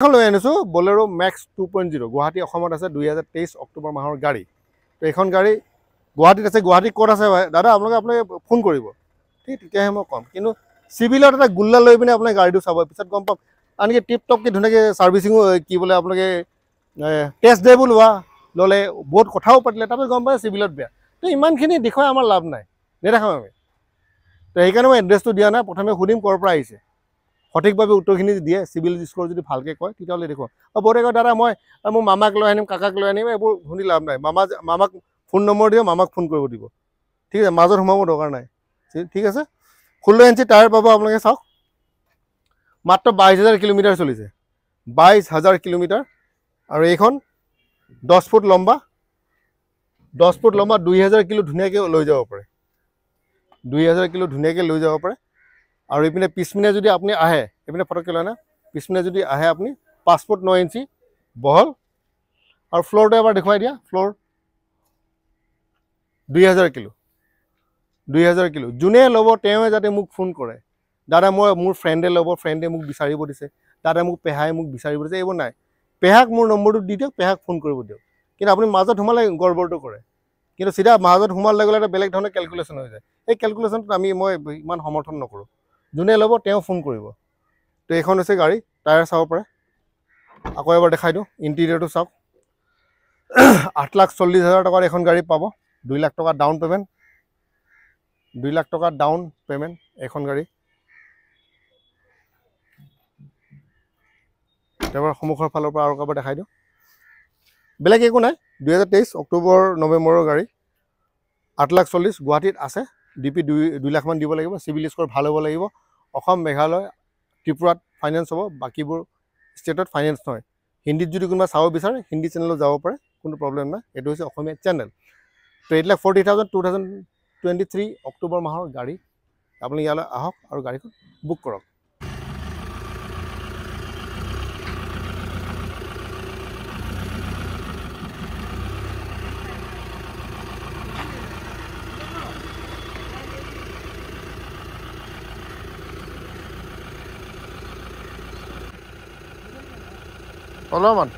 লৈ আনিছোঁ বলেৰো মেক্স 2.0 গুৱাহাটী অসমত আছে 2023 অক্টোবৰ মাহৰ গাড়ী। তো এইখন গাড়ী গুৱাহাটীত আছে। গুৱাহাটী ক'ত আছে দাদা আপোনালোকে ফোন কৰিব, ঠিক তেতিয়াহে মই ক'ম। কিন্তু চিভিলত এটা গুল্লা লৈ পিনে আপোনাক গাড়ীটো চাব, পিছত গম পাম। আনকি টিপ টপকৈ ধুনীয়াকৈ ছাৰ্ভিচিঙো কি বোলে আপোনালোকে টেষ্ট ড্ৰাইভো ল'লে বহুত কথাও পাতিলে, তাৰপিছত গম পায় চিভিলত বেয়া। তো ইমানখিনি দেখুৱাই আমাৰ লাভ নাই, নেদেখাম আমি। তো সেইকাৰণে মই এড্ৰেছটো দিয়া নাই। প্ৰথমে সুধিম ক'ৰ পৰা আহিছে, সঠিকভাৱে উত্তৰখিনি দিয়ে। চিভিল স্ক'ৰ যদি ভালকৈ কয় তেতিয়াহ'লে দেখুৱাম। বহুতে কয় দাদা মই মোৰ মামাক লৈ আনিম, কাকাক লৈ আনিম, এইবোৰ শুনি লাভ নাই। মামাক ফোন নম্বৰ দিব, মামাক ফোন কৰিব দিব, ঠিক আছে। মাজত সোমাব দৰকাৰ নাই, ঠিক আছে। 16 ইঞ্চি টায়াৰ পাব আপোনালোকে। চাওক মাত্ৰ 22,000 কিলোমিটাৰ চলিছে, 22,000 কিলোমিটাৰ। আৰু এইখন 10 ফুট লম্বা, 2,000 কিলো ধুনীয়াকৈ লৈ যাব পাৰে, 2,000 কিলো ধুনীয়াকৈ লৈ যাব পাৰে। আৰু এইপিনে পিছপিনে যদি আপুনি আহে, এইপিনে ফটককৈ লয় না, পিছপিনে যদি আহে আপুনি 5 ফুট 9 ইঞ্চি বহল। আৰু ফ্ল'ৰটো এবাৰ দেখুৱাই দিয়া। Floor 2,000 kilo, 2,000 kilo. যোনে ল'ব তেওঁৱে যাতে মোক ফোন কৰে, দাদা মোৰ ফ্ৰেণ্ডে ল'ব, ফ্ৰেণ্ডে মোক বিচাৰিব দিছে, দাদা মোক পেহাই মোক বিচাৰিব দিছে, এইবোৰ নাই। পেহাক মোৰ নম্বৰটো দি দিয়ক, পেহাক ফোন কৰিব দিয়ক। কিন্তু আপুনি মাজত সোমালে গড়বড়টো কৰে। কিন্তু চিধা মাজত সোমালে লগে লগে এটা বেলেগ ধৰণৰ কেলকুলেশ্যন হৈ যায়। এই কেলকুলেশ্যনটোত মই ইমান সমৰ্থন নকৰোঁ। যোনে ল'ব তেওঁ ফোন কৰিব। তো এইখন হৈছে গাড়ী, টায়াৰ চাব পাৰে। আকৌ এবাৰ দেখাই দিওঁ, ইণ্টেৰিয়ৰটো চাওক। 8,40,000 টকাত এখন গাড়ী পাব। 2 লাখ টকা ডাউন পে'মেণ্ট, 2 লাখ টকা ডাউন পে'মেণ্ট এখন গাড়ী। এবাৰ সন্মুখৰ ফালৰ পৰা আৰু এবাৰ দেখাই দিওঁ। বেলেগ একো নাই। 2023 অক্টোবৰ নৱেম্বৰৰ গাড়ী, 8,40,000 গুৱাহাটীত আছে। DP 2 লাখ মান দিব লাগিব। চিভিল স্ক'ৰ ভাল হ'ব লাগিব। অসম, মেঘালয়, ত্ৰিপুৰাত ফাইনেন্স হ'ব, বাকীবোৰ ষ্টেটত ফাইনেন্স নহয়। হিন্দীত যদি কোনোবা চাব বিচাৰে হিন্দী চেনেলত যাব পাৰে, কোনো প্ৰব্লেম নাই। এইটো হৈছে অসমীয়া চেনেল। তো 8,40,000 2023 অক্টোবৰ মাহৰ গাড়ী। আপুনি ইয়ালৈ আহক আৰু গাড়ীখন বুক কৰক। অলপমান